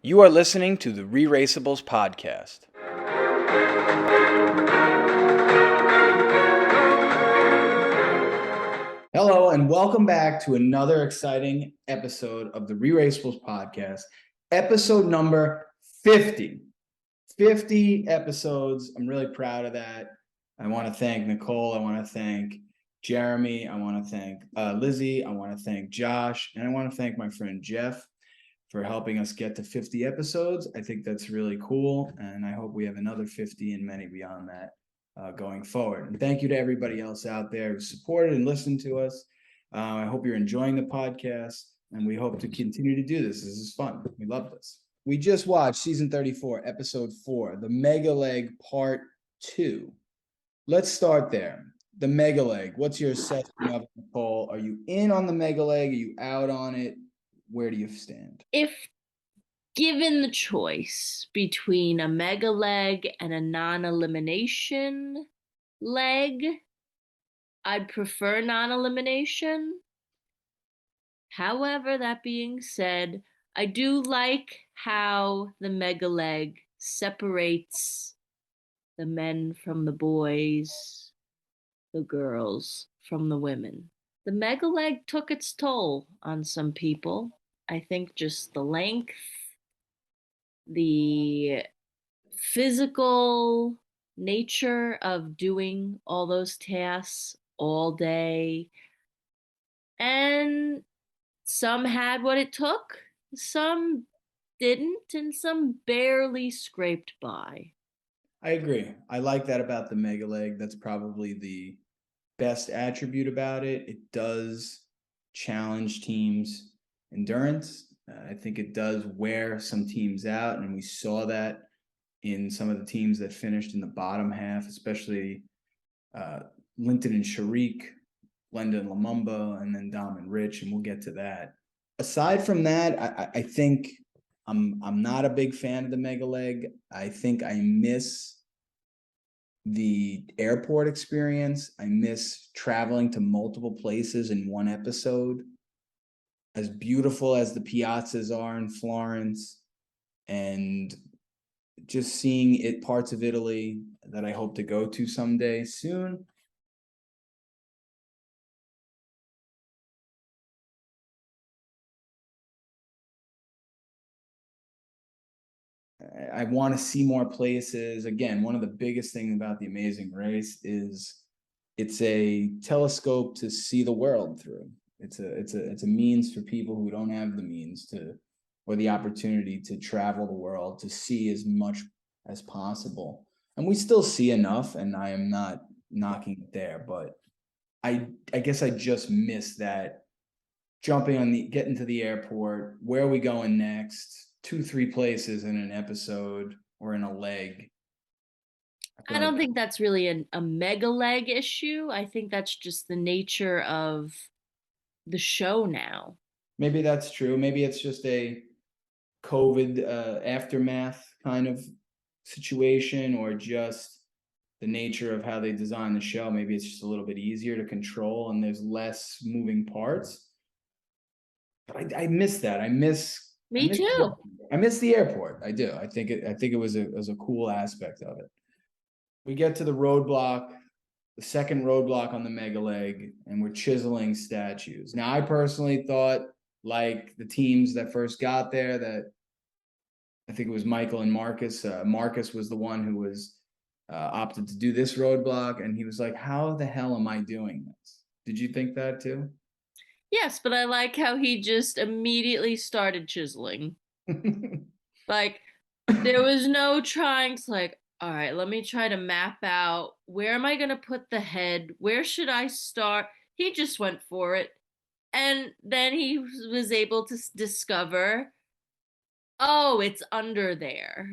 You are listening to the ReRACEables podcast. Hello, and welcome back to another exciting episode of the ReRACEables podcast, episode number 50. 50 episodes. I'm really proud of that. I want to thank Nicole. I want to thank Jeremy. I want to thank Lizzie. I want to thank Josh. And I want to thank my friend Jeff for helping us get to 50 episodes. I think that's really cool. And I hope we have another 50 and many beyond that going forward. And thank you to everybody else out there who supported and listened to us. I hope you're enjoying the podcast, and we hope to continue to do this. This is fun. We love this. We just watched season 34, episode 4, the Mega Leg part 2. Let's start there. The Mega Leg. What's your assessment of it, Nicole? Are you in on the Mega Leg? Are you out on it? Where do you stand? If given the choice between a mega leg and a non-elimination leg, I'd prefer non-elimination. However, that being said, I do like how the mega leg separates the men from the boys, the girls from the women. The mega leg took its toll on some people. I think just the length, the physical nature of doing all those tasks all day, and some had what it took, some didn't, and some barely scraped by. I agree. I like that about the Mega Leg. That's probably the best attribute about it. It does challenge teams' endurance. I think it does wear some teams out, and we saw that in some of the teams that finished in the bottom half, especially Linton and Sharik, Glenda and Lumumba, and then Dom and Rich, and we'll get to that. Aside from that, I think I'm not a big fan of the Mega Leg. I think I miss the airport experience. I miss traveling to multiple places in one episode. As beautiful as the piazzas are in Florence, and just seeing it parts of Italy that I hope to go to someday soon. I want to see more places. Again, one of the biggest things about the Amazing Race is it's a telescope to see the world through. It's a means for people who don't have the means to, or the opportunity to travel the world, to see as much as possible. And we still see enough, and I am not knocking it there, but I guess I just miss that jumping on the getting to the airport. Where are we going next? 2-3 places in an episode or in a leg. I don't think that's really a mega leg issue. I think that's just the nature of the show now. Maybe that's true. Maybe it's just a COVID aftermath kind of situation, or just the nature of how they design the show. Maybe it's just a little bit easier to control and there's less moving parts. But I miss that. Me too. I miss the airport. I do. I think it was a cool aspect of it. We get to the roadblock, the second roadblock on the Mega Leg, and we're chiseling statues. Now, I personally thought, like the teams that first got there, that I think it was Michael and Marcus. Marcus was the one who was opted to do this roadblock, and he was like, "How the hell am I doing this?" Did you think that too? Yes, but I like how he just immediately started chiseling. Like, there was no trying to, like, all right, let me try to map out where am I going to put the head? Where should I start? He just went for it. And then he was able to discover, oh, it's under there.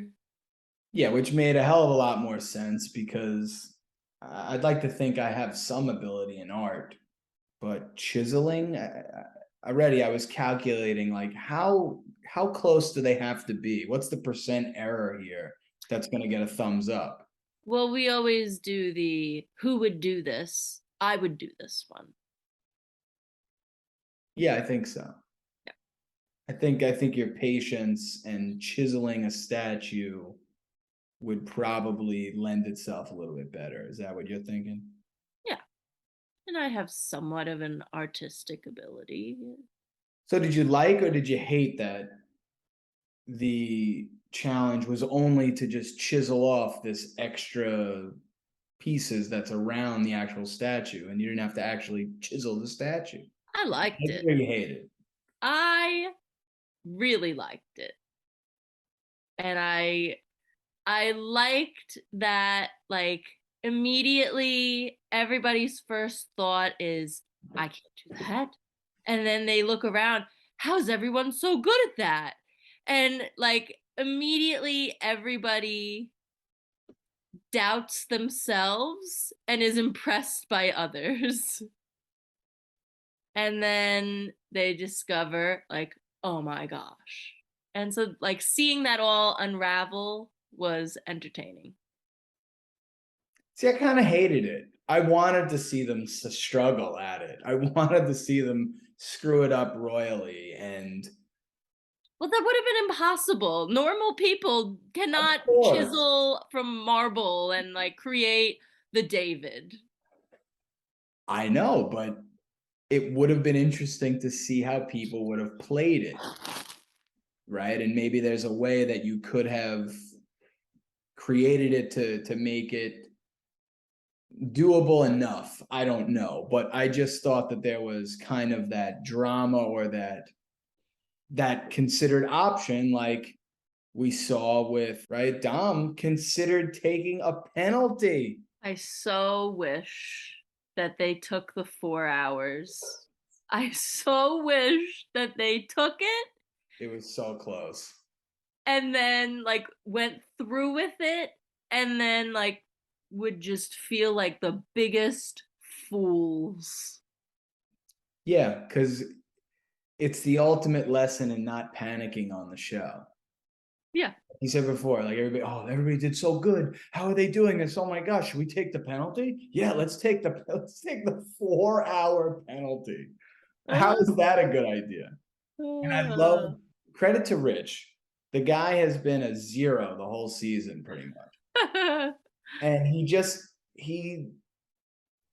Yeah, which made a hell of a lot more sense, because I'd like to think I have some ability in art, but chiseling, already I was calculating, like, how close do they have to be? What's the percent error here that's going to get a thumbs up? Well, we always do the who would do this? I would do this one. Yeah, I think so. Yeah. I think your patience and chiseling a statue would probably lend itself a little bit better. Is that what you're thinking? Yeah. And I have somewhat of an artistic ability. So did you like or did you hate that the challenge was only to just chisel off this extra pieces that's around the actual statue and you didn't have to actually chisel the statue? I liked Like it. it or you hate it? I really liked it. And I liked that, like, immediately everybody's first thought is, I can't do that. And then they look around, how's everyone so good at that? And like immediately everybody doubts themselves and is impressed by others. And then they discover, like, oh my gosh. And so, like, seeing that all unravel was entertaining. See, I kind of hated it. I wanted to see them struggle at it. I wanted to see them screw it up royally. And Well, that would have been impossible. Normal people of cannot course, chisel from marble and like create the David. I know, but it would have been interesting to see how people would have played it, right? And maybe there's a way that you could have created it to make it doable enough. I don't know, but I just thought that there was kind of that drama or that considered option, like we saw with, right, Dom considered taking a penalty. I so wish that they took the 4 hours. I so wish that they took it It was so close. and then like went through with it and then like would just feel like the biggest fools. Yeah, because it's the ultimate lesson in not panicking on the show. Yeah. He said before, like everybody did so good. How are they doing this? Oh my gosh, should we take the penalty? Yeah, let's take the 4 hour penalty. How is that a good idea? And I love, credit to Rich. The guy has been a zero the whole season, pretty much. And he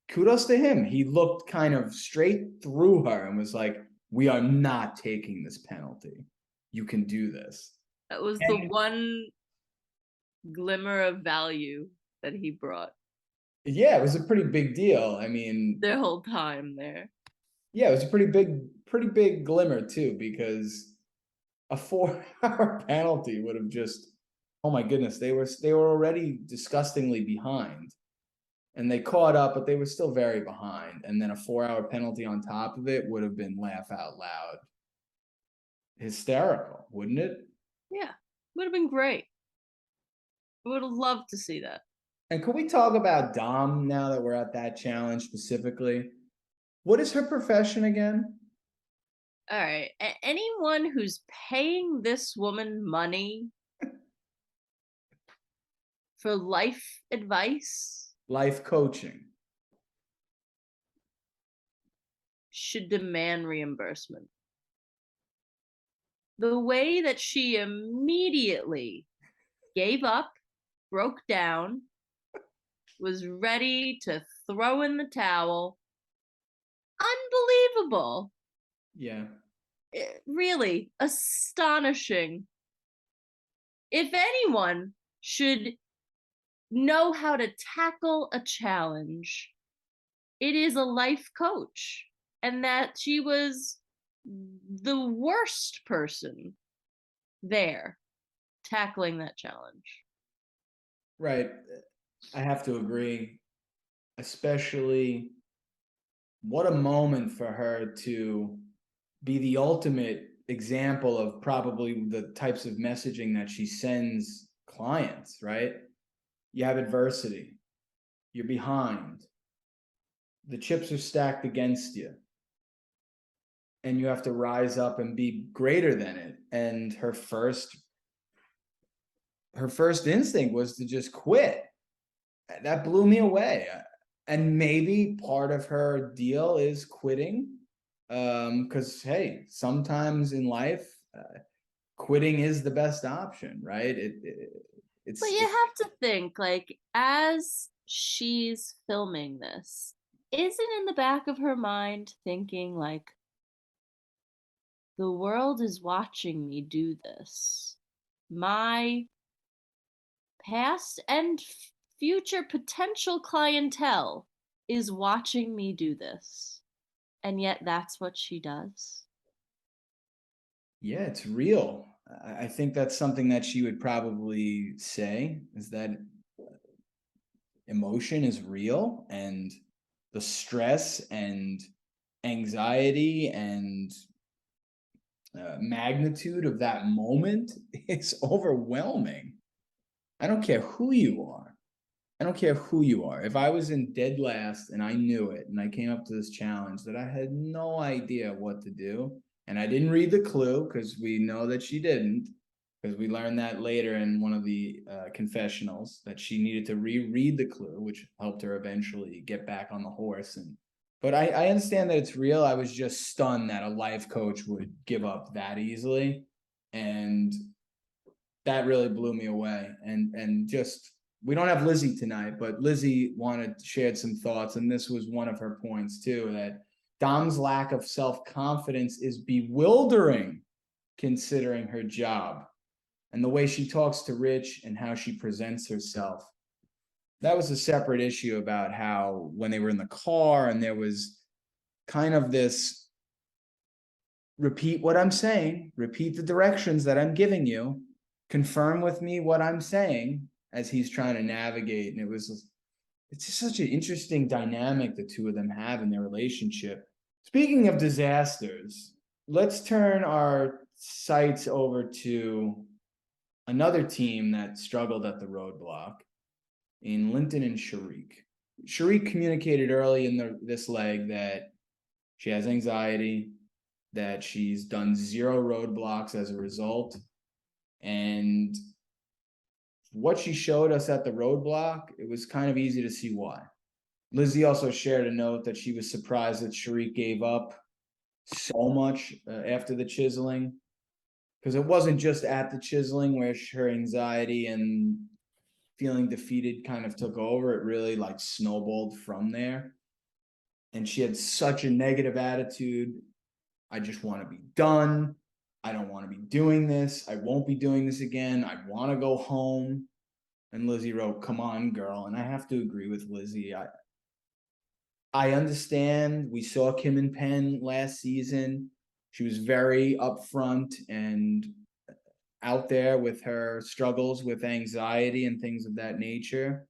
kudos to him. He looked kind of straight through her and was like, we are not taking this penalty. You can do this. That was the And one glimmer of value that he brought yeah, it was a pretty big deal. I mean, their whole time there. yeah, it was a pretty big glimmer too, because a 4 hour penalty would have just, oh my goodness, they were already disgustingly behind. And they caught up, but they were still very behind. And then a 4 hour penalty on top of it would have been laugh out loud hysterical, wouldn't it? Yeah, would have been great. I would have loved to see that. And could we talk about Dom now that we're at that challenge specifically? What is her profession again? All right. Anyone who's paying this woman money for life advice Life coaching. should demand reimbursement. The way that she immediately gave up, broke down, was ready to throw in the towel. Unbelievable. Yeah. Really astonishing. If anyone should know how to tackle a challenge, it is a life coach. And that she was the worst person there tackling that challenge. Right. I have to agree. Especially what a moment for her to be the ultimate example of probably the types of messaging that she sends clients, right? You have adversity, you're behind, the chips are stacked against you, and you have to rise up and be greater than it. And her first instinct was to just quit. That blew me away. And maybe part of her deal is quitting, because hey, sometimes in life quitting is the best option, right? But you have to think, like, as she's filming this, isn't in the back of her mind thinking, like, the world is watching me do this. My past and future potential clientele is watching me do this. And yet that's what she does. Yeah, it's real. I think that's something that she would probably say, is that emotion is real, and the stress and anxiety and magnitude of that moment is overwhelming. I don't care who you are. I don't care who you are. If I was in dead last and I knew it and I came up to this challenge that I had no idea what to do, and I didn't read the clue, because we know that she didn't, because we learned that later in one of the confessionals, that she needed to reread the clue, which helped her eventually get back on the horse. But I understand that it's real. I was just stunned that a life coach would give up that easily, and that really blew me away. And just, we don't have Lizzie tonight, but Lizzie shared some thoughts, and this was one of her points too, that Dom's lack of self-confidence is bewildering considering her job and the way she talks to Rich and how she presents herself. That was a separate issue about how when they were in the car and there was kind of this repeat what I'm saying, repeat the directions that I'm giving you, confirm with me what I'm saying, as he's trying to navigate. And it's just such an interesting dynamic the two of them have in their relationship. Speaking of disasters, let's turn our sights over to another team that struggled at the roadblock in Linton and Sharik. Sharik communicated early in this leg that she has anxiety, that she's done 0 roadblocks as a result. And what she showed us at the roadblock, it was kind of easy to see why. Lizzie also shared a note that she was surprised that Sharik gave up so much after the chiseling, because it wasn't just at the chiseling where her anxiety and feeling defeated kind of took over. It really like snowballed from there. And she had such a negative attitude. I just want to be done. I don't want to be doing this. I won't be doing this again. I want to go home. And Lizzie wrote, "Come on, girl." And I have to agree with Lizzie. I understand. We saw Kim and Penn last season. She was very upfront and out there with her struggles with anxiety and things of that nature.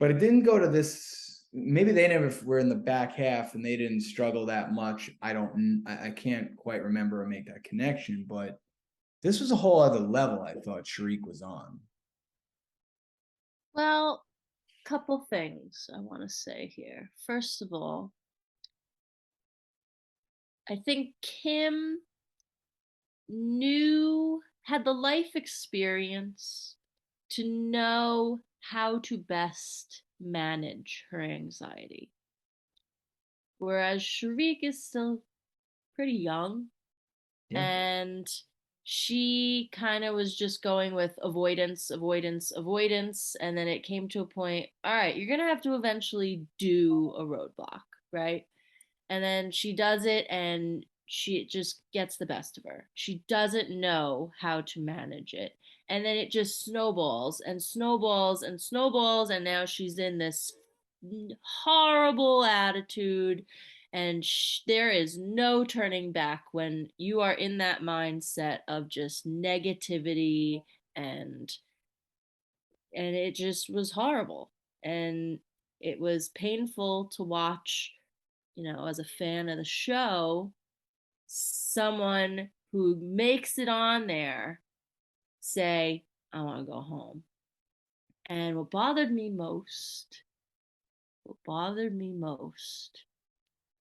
But it didn't go to this. Maybe they never were in the back half and they didn't struggle that much. I can't quite remember or make that connection, but this was a whole other level I thought Sharik was on. Well, couple things I want to say here. First of all, I think Kim had the life experience to know how to best manage her anxiety. Whereas Sharik is still pretty young, Yeah. and she kind of was just going with avoidance, avoidance, avoidance. And then it came to a point, all right, you're going to have to eventually do a roadblock, right? And then she does it, and she just gets the best of her. She doesn't know how to manage it. And then it just snowballs and snowballs and snowballs. And now she's in this horrible attitude. And there is no turning back when you are in that mindset of just negativity, and it just was horrible. And it was painful to watch, as a fan of the show, someone who makes it on there say, I want to go home. And what bothered me most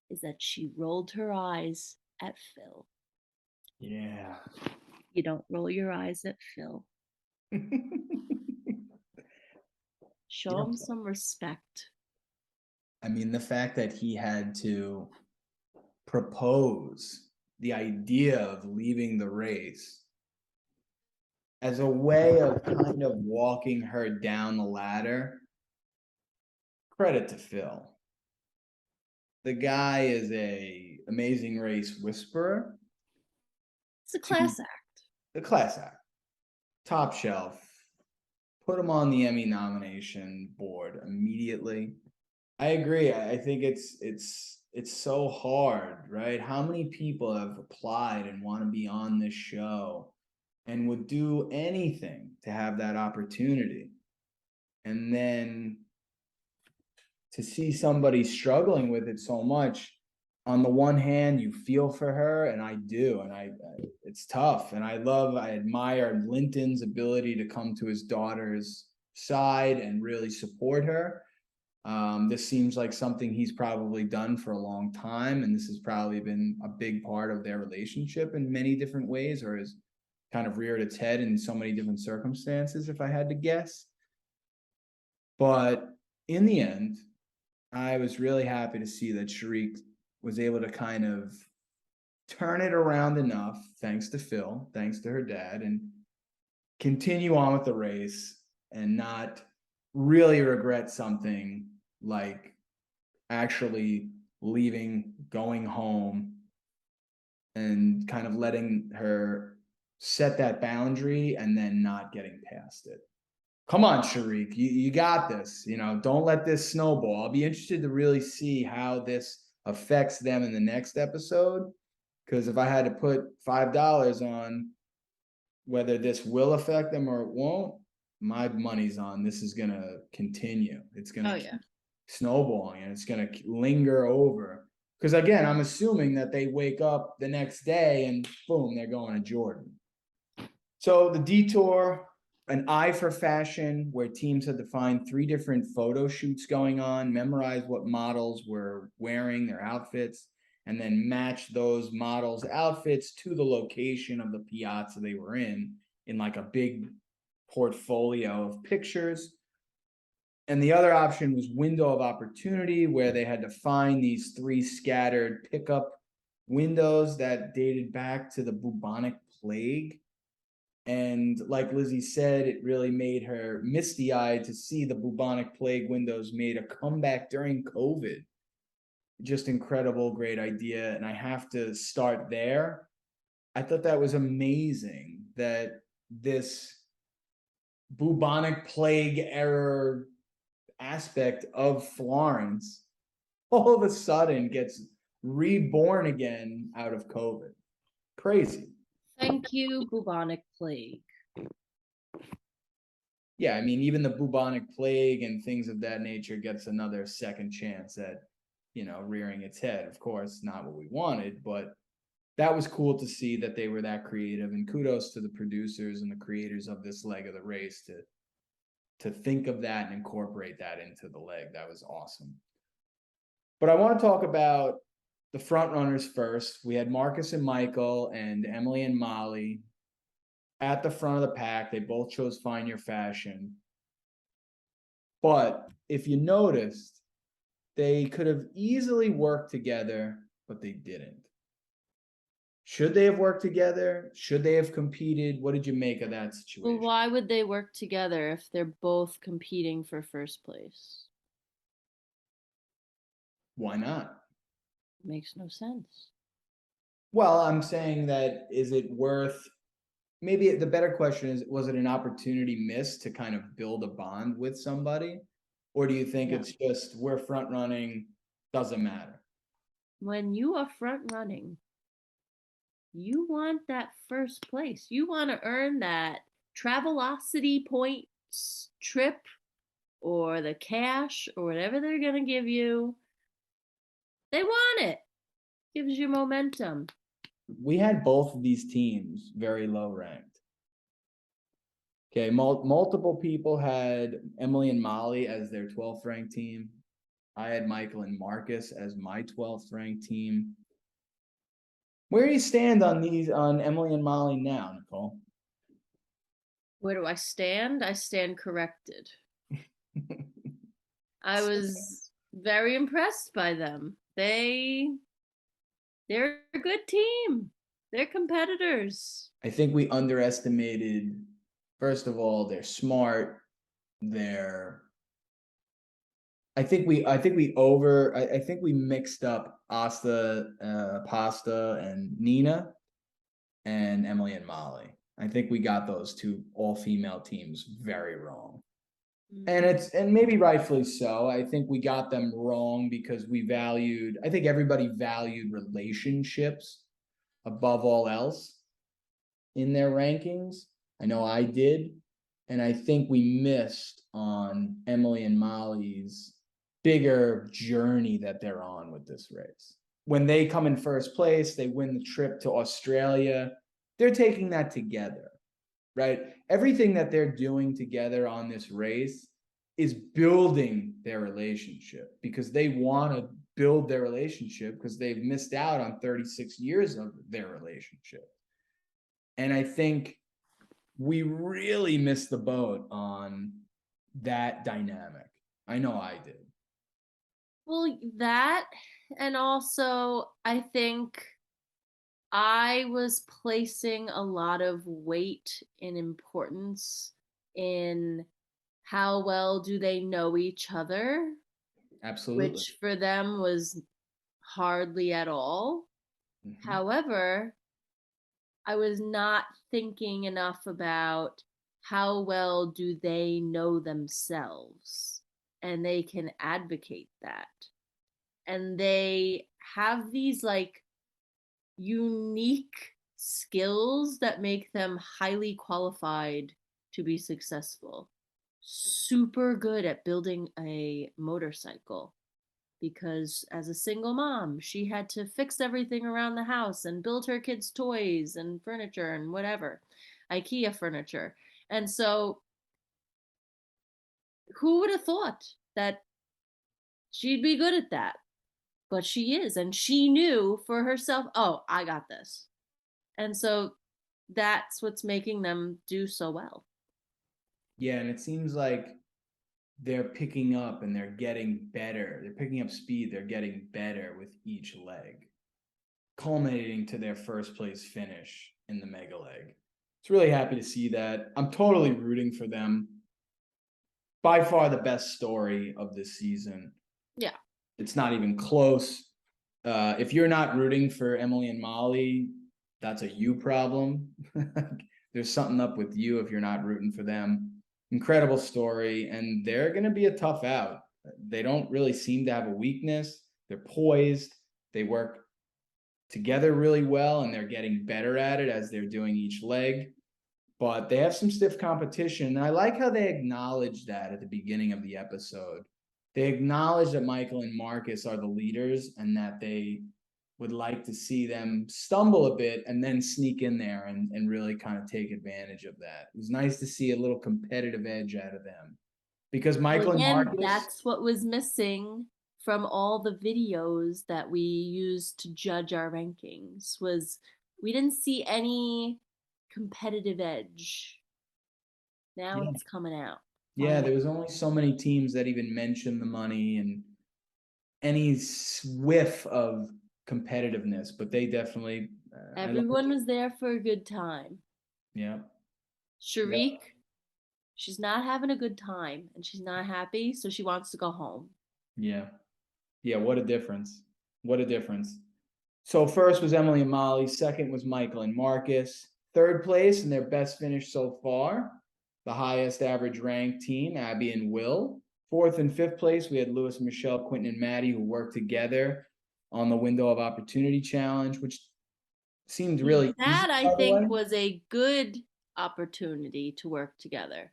is that she rolled her eyes at Phil. Yeah. You don't roll your eyes at Phil. Show him some respect. I mean, the fact that he had to propose the idea of leaving the race as a way of kind of walking her down the ladder, credit to Phil. The guy is a amazing race whisperer. It's a class act. The class act, top shelf. Put him on the Emmy nomination board immediately. I agree. I think it's so hard, right? How many people have applied and want to be on this show and would do anything to have that opportunity? And then to see somebody struggling with it so much, on the one hand, you feel for her, and I do, and it's tough. And I admire Linton's ability to come to his daughter's side and really support her. This seems like something he's probably done for a long time, and this has probably been a big part of their relationship in many different ways, or has kind of reared its head in so many different circumstances, if I had to guess. But in the end, I was really happy to see that Sharik was able to kind of turn it around enough, thanks to Phil, thanks to her dad, and continue on with the race and not really regret something like actually leaving, going home, and kind of letting her set that boundary and then not getting past it. Come on, Sharik, you got this. You know, don't let this snowball. I'll be interested to really see how this affects them in the next episode. Because if I had to put $5 on whether this will affect them or it won't, my money's on this is gonna continue. It's gonna keep snowballing and it's gonna linger over. Because again, I'm assuming that they wake up the next day and boom, they're going to Jordan. So the detour, an eye for fashion, where teams had to find 3 different photo shoots going on, memorize what models were wearing their outfits, and then match those models' outfits to the location of the piazza they were in like a big portfolio of pictures. And the other option was window of opportunity, where they had to find these 3 scattered pickup windows that dated back to the bubonic plague. And like Lizzie said, it really made her misty-eyed to see the bubonic plague windows made a comeback during COVID. Just incredible, great idea. And I have to start there. I thought that was amazing that this bubonic plague era aspect of Florence all of a sudden gets reborn again out of COVID. Crazy. Thank you, bubonic plague. Yeah, I mean, even the bubonic plague and things of that nature gets another second chance at, rearing its head. Of course, not what we wanted, but that was cool to see that they were that creative. And kudos to the producers and the creators of this leg of the race to think of that and incorporate that into the leg. That was awesome. But I want to talk about the front runners first. We had Marcus and Michael and Emily and Molly at the front of the pack. They both chose Find Your Fashion. But if you noticed, they could have easily worked together, but they didn't. Should they have worked together? Should they have competed? What did you make of that situation? Well, why would they work together if they're both competing for first place? Why not? Makes no sense. Well, I'm saying that is it worth, maybe the better question is, was it an opportunity missed to kind of build a bond with somebody? Or do you think it's just we're front running, doesn't matter? When you are front running, you want that first place. You want to earn that Travelocity points trip or the cash or whatever they're going to give you. They want it. Gives you momentum. We had both of these teams very low ranked. Okay, multiple people had Emily and Molly as their 12th ranked team. I had Michael and Marcus as my 12th ranked team. Where do you stand on Emily and Molly now, Nicole? Where do I stand? I stand corrected. I was very impressed by them. They're a good team. They're competitors. I think we underestimated, first of all, they're smart. They're I think we mixed up Pasta and Nina and Emily and Molly. I think we got those two all-female teams very wrong. And maybe rightfully so. I think we got them wrong because I think everybody valued relationships above all else in their rankings. I know I did. And I think we missed on Emily and Molly's bigger journey that they're on with this race. When they come in first place, they win the trip to Australia. They're taking that together, right? Everything that they're doing together on this race is building their relationship because they want to build their relationship because they've missed out on 36 years of their relationship. And I think we really missed the boat on that dynamic. I know I did. Well, that, and also I think I was placing a lot of weight and importance in how well do they know each other, Absolutely. which for them was hardly at all. However, I was not thinking enough about how well do they know themselves, and they can advocate that. And they have these like unique skills that make them highly qualified to be successful. Super good at building a motorcycle because as a single mom, she had to fix everything around the house and build her kids' toys and furniture and whatever, IKEA furniture. And so, who would have thought that she'd be good at that? But she is. And she knew for herself, oh, I got this. And so, that's what's making them do so well. Yeah, and it seems like they're picking up and they're getting better. They're picking up speed. They're getting better with each leg, culminating to their first place finish in the mega leg. It's really happy to see that. I'm totally rooting for them. By far the best story of this season. Yeah. It's not even close. If you're not rooting for Emily and Molly, that's a you problem. There's something up with you if you're not rooting for them. Incredible story, and they're going to be a tough out. They don't really seem to have a weakness. They're poised. They work together really well, and they're getting better at it as they're doing each leg. But they have some stiff competition. And I like how they acknowledge that at the beginning of the episode. They acknowledge that Michael and Marcus are the leaders and that they would like to see them stumble a bit and then sneak in there and really kind of take advantage of that. It was nice to see a little competitive edge out of them because Michael and Marcus. That's what was missing from all the videos that we used to judge our rankings was we didn't see any competitive edge. Now it's coming out. Yeah, there was only so many teams that even mentioned the money and any whiff of competitiveness, but they definitely. Everyone was there for a good time. Yeah. Sharik, she's not having a good time and she's not happy, so she wants to go home. Yeah. Yeah, what a difference. What a difference. So first was Emily and Molly, second was Michael and Marcus, third place in their best finish so far, the highest average ranked team, Abby and Will. Fourth and fifth place, we had Lewis and Michelle, Quentin and Maddie, who worked together on the Window of Opportunity Challenge, which seemed really that easy, I think was a good opportunity to work together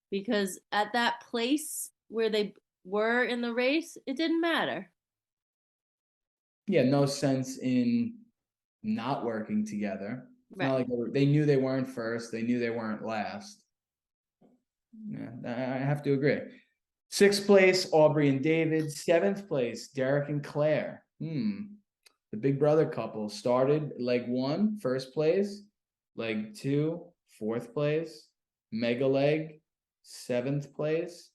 because at that place where they were in the race, it didn't matter. Yeah, no sense in not working together. It's not like they knew they weren't first, they knew they weren't last. Yeah, I have to agree. Sixth place, Aubrey and David. Seventh place, Derek and Claire. The big brother couple started leg one, first place, leg two, fourth place, mega leg, seventh place.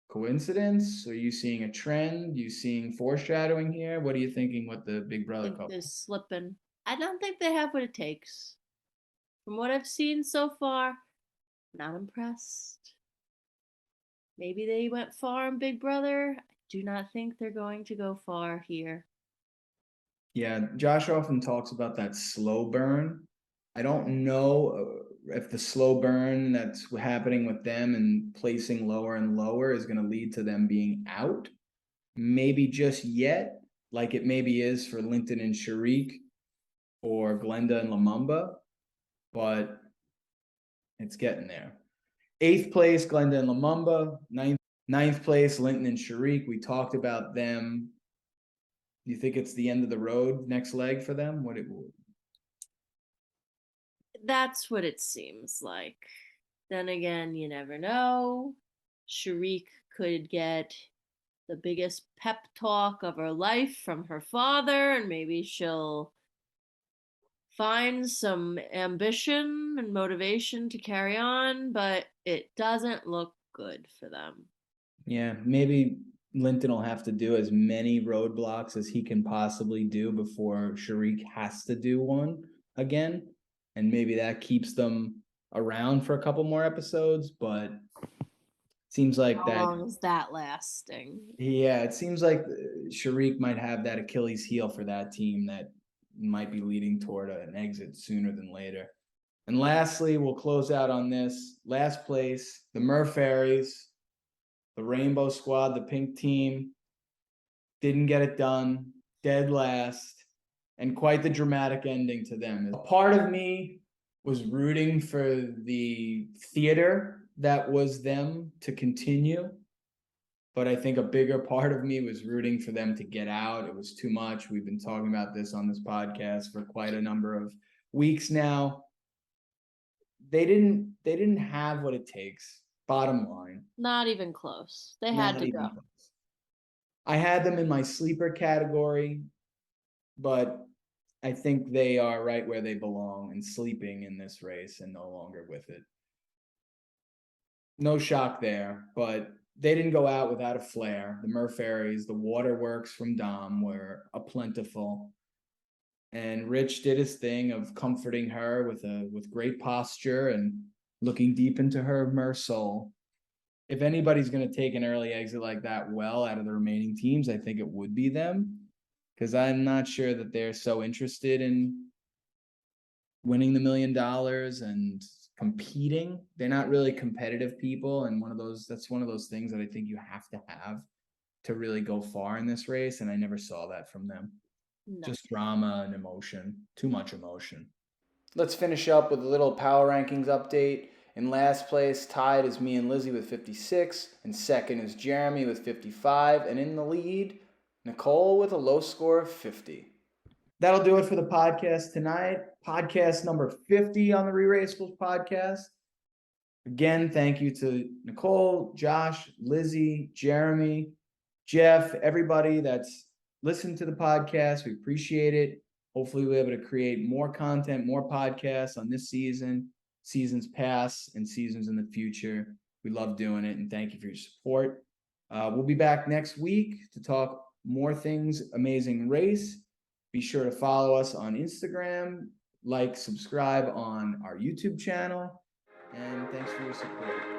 Coincidence? Are you seeing a trend? You seeing foreshadowing here? What are you thinking with the big brother couple? They're slipping. I don't think they have what it takes. From what I've seen so far, not impressed. Maybe they went far in Big Brother. I do not think they're going to go far here. Yeah, Josh often talks about that slow burn. I don't know if the slow burn that's happening with them and placing lower and lower is going to lead to them being out. Maybe just yet, like it maybe is for Linton and Sharik or Glenda and Lamumba, but it's getting there. 8th place, Glenda and Lamumba. Ninth place, Linton and Sharik. We talked about them. Do you think it's the end of the road, next leg for them? That's what it seems like. Then again, you never know. Sharik could get the biggest pep talk of her life from her father, and maybe she'll find some ambition and motivation to carry on, but it doesn't look good for them. Yeah, maybe Linton will have to do as many roadblocks as he can possibly do before Sharik has to do one again. And maybe that keeps them around for a couple more episodes, but seems like How long is that lasting? Yeah, it seems like Sharik might have that Achilles heel for that team that might be leading toward an exit sooner than later. And lastly, we'll close out on this. Last place, the Merfairies, the Rainbow Squad, the pink team, didn't get it done, dead last, and quite the dramatic ending to them. A part of me was rooting for the theater that was them to continue, but I think a bigger part of me was rooting for them to get out. It was too much. We've been talking about this on this podcast for quite a number of weeks now. They didn't have what it takes. Bottom line. Not even close. They Not had to even go. close. I had them in my sleeper category, but I think they are right where they belong and sleeping in this race and no longer with it. No shock there, but they didn't go out without a flair. The Merfairies, the waterworks from Dom were a plentiful. And Rich did his thing of comforting her with great posture and looking deep into her mer soul. If anybody's going to take an early exit like that well out of the remaining teams, I think it would be them, because I'm not sure that they're so interested in winning the $1 million and competing. They're not really competitive people, and that's one of those things that I think you have to really go far in this race, and I never saw that from them. No. Just drama and emotion, too much emotion. Let's finish up with a little power rankings update. In last place, tied is me and Lizzie with 56, and second is Jeremy with 55, and in the lead, Nicole with a low score of 50. That'll do it for the podcast tonight. Podcast number 50 on the ReRACEables podcast. Again, thank you to Nicole, Josh, Lizzie, Jeremy, Jeff, everybody that's listened to the podcast. We appreciate it. Hopefully we'll be able to create more content, more podcasts on this season, seasons past, and seasons in the future. We love doing it, and thank you for your support. We'll be back next week to talk more things Amazing Race. Be sure to follow us on Instagram, like, subscribe on our YouTube channel, and thanks for your support.